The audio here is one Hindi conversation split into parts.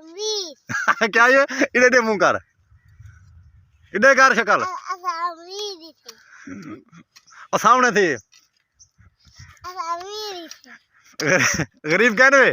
क्या ये इधर दे मुंह कर इधर कर शक्ल और सामने थे गरीब कहने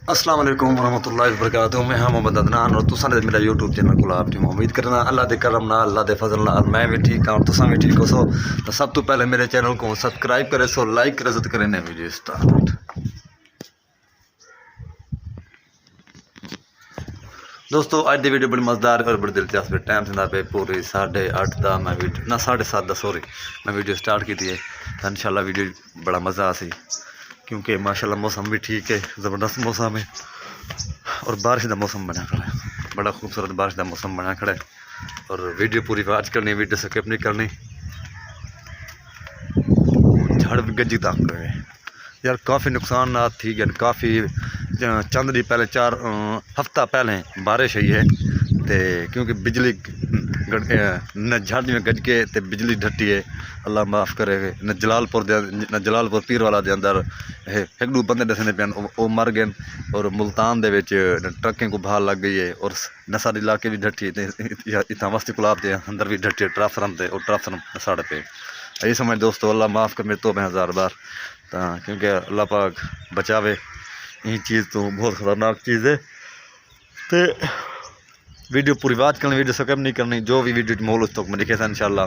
अस्सलाम वालेकुम रहमतुल्लाहि व बरकातहू। मैं हाँ मोहम्मद अदनान और तुसा ने मेरा यूट्यूब चैनल को आप टीम उम्मीद करना अल्लाह दे करम ना अल्लाह दे फजल ना मैं भी ठीक हाँ तुसा भी ठीक हो सो तो सब तो पहले मेरे चैनल को सब्सक्राइब करे सो लाइक करे सो तो करें वीडियो स्टार्ट। दोस्तों आज की वीडियो बड़ी मज़ेदार और बड़ी दिलचस्प है। टाइम से पे पूरी 8:30 का मैं वीडियो ना 7:30 सॉरी मैं वीडियो स्टार्ट की है तो इंशाल्लाह वीडियो बड़ा मज़ा आ सी क्योंकि माशाल्लाह मौसम भी ठीक है ज़बरदस्त मौसम है और बारिश का मौसम बना खड़ा है बड़ा खूबसूरत बारिश का मौसम बना खड़ा है और वीडियो पूरी वाच करनी वीडियो स्किप नहीं करनी। झाड़ भी गंजी तक गए यार काफ़ी नुकसान थी गए काफ़ी चंद दिन पहले 4 हफ्ता पहले बारिश हुई है तो क्योंकि बिजली न झाड़ में गज के ते बिजली ढट्टी है अल्लाह माफ़ करे न जलालपुर पीर वाला के अंदर एक दो बंदे दसने पे वो मर गए और मुल्तान दे विच ट्रकें को भाल लग गई है और न सारे इलाके भी ढट्टी इतना वस्ती गुलाब के अंदर भी ढट्टी है ट्रांसफार्म से और ट्रांसफार्म साढ़े पे यही समझ दोस्तों अल्लाह माफ़ कर मेरे तो 1000 बार क्योंकि अल्लाह पाक बचावे यही चीज़ तो बहुत ख़तरनाक चीज़ है तो वीडियो पूरी बात करनी वीडियो स्किप नहीं करनी जो भी वीडियो मोल उस तक मैं लिखे था इंशाल्लाह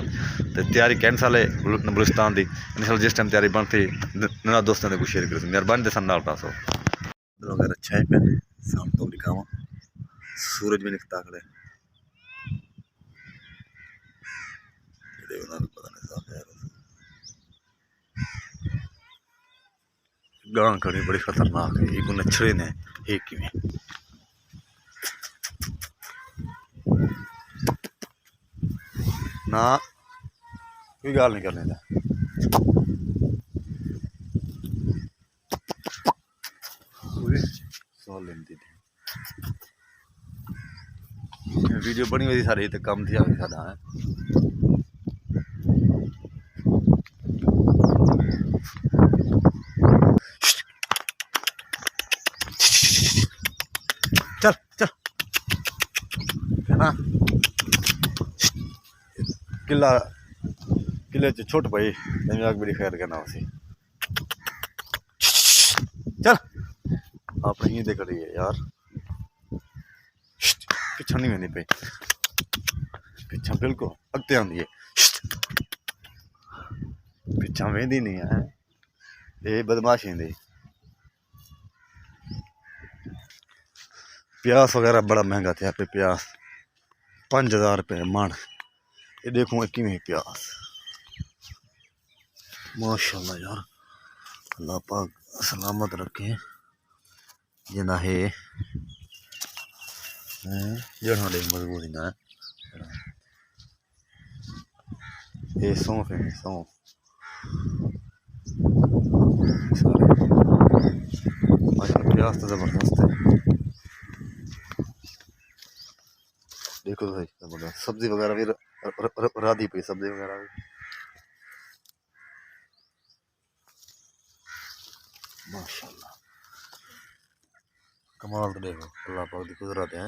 तो तैयारी कैंसल है बलूचिस्तान की इंशाल्लाह जिस टाइम तैयारी बनती ना दोस्तों ने कुछ शेयर कर मेहरबानी से नाल पास हो वगैरह अच्छा है पहले शाम तो दिखावा सूरज भी निकलता खड़े गां खड़ी बड़ी खतरनाक है एक नछड़े ने एक में ना कोई गाल नहीं करने वीडियो बनी हुई सारी तो कम थी सादा है चल चल ना किले छोट भाई बड़ी खैर करना उसी चल आप नहीं देख रही है यार पिछा नहीं मैंने पे पिछा बिल्कुल अगते आती है पिछा वेंदी नहीं है ये बदमाशी दी प्यास वगैरह बड़ा महंगा था पे प्यास 5000 रुपये मन ये देखो एक में प्यास माशाल्लाह यार अल्लाह पाक सलामत रखे जिना है जड़ा देख मजबूत ना ये सौंफ है सौंफ प्याज तो ज़बरदस्त है देखो भाई ज़बरदस्त सब्जी वगैरह भी राधी पे सब्जी वगैरह भी माशाल्लाह कमाल तो देखो अल्लाह पाक की कुदरत है।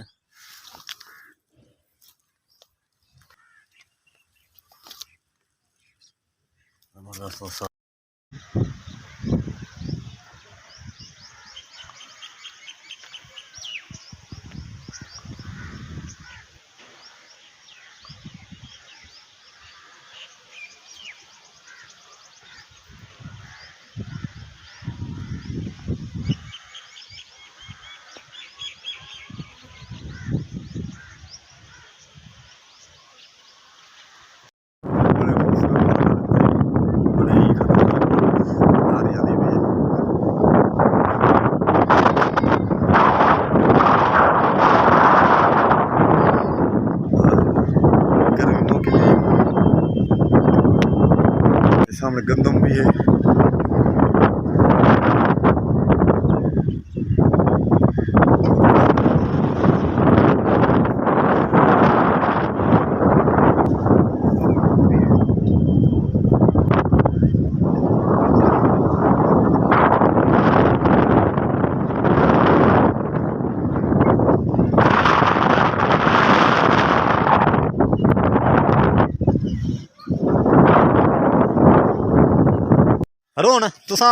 रोन तुसा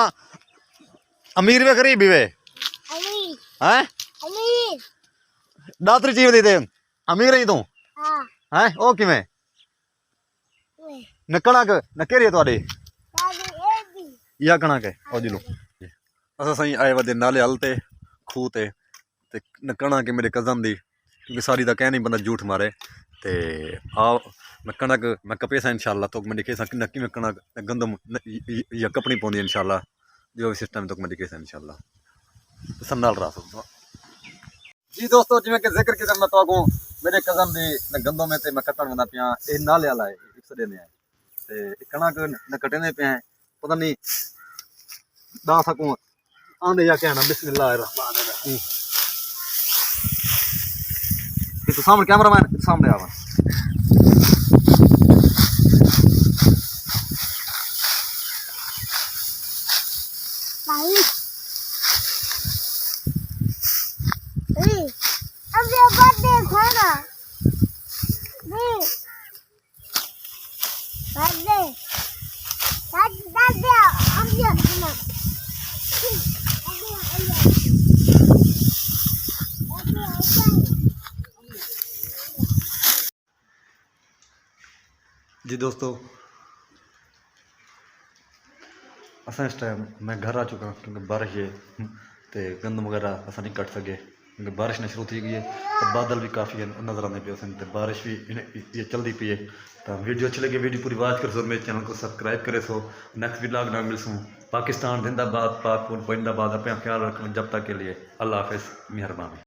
अमीर वे गरीब वे अमीर हैं अमीर दातरी चीज दी दे अमीर ही तू हाँ हैं ओ किवें वे नकणक नकेरी तुहाडी दादी ए भी या कणक है ओ जी लो असा सही आए वदे नाले हल ते खूह ते कणक है मेरे कज़न दी क्योंकि सारी दा कह नहीं बंदा झूठ मारे ते आओ मैं कणक मैं कपेसा इंशाल्लाह तो मैं दिखे नक्की में कणक गंदम या कपनी पौंदी इंशाल्लाह जो भी सिस्टम तो मैं दिखे इंशाल्लाह संभाल रहा हूं जी दोस्तों जिवें कि जिक्र किया मैं तो मेरे कज़न दी गंदों में ते मैं कटन वंदा पिया ए नाले वाला है एक सदे ने ते कणक न कटने पे पता नहीं दा सकूं आंदे या कहना बिस्मिल्लाहिर्रहमानिर्रहीम तो सामने कैमरामैन सामने आवा भाई ए अब ये बात देखो ना नहीं बात दे दादी अब ये सुनो जी दोस्तों असा इस टाइम मैं घर आ चुका क्योंकि बारिश है तो गंदम वगैरह असा नहीं कट सके क्योंकि बारिश ने शुरू थी गई है तो बादल भी काफ़ी नज़र आने पे तो बारिश भी ये चलती पी है तो वीडियो अच्छी लगी वीडियो पूरी वाच कर सो मेरे चैनल को सब्सक्राइब करे सो नेक्स्ट व्लॉग ना मिल सूँ पाकिस्तान जिंदाबाद पाक जिंदाबाद अपना ख्याल रखना जब तक के लिए अल्लाह हाफिज़ मेहरबानी।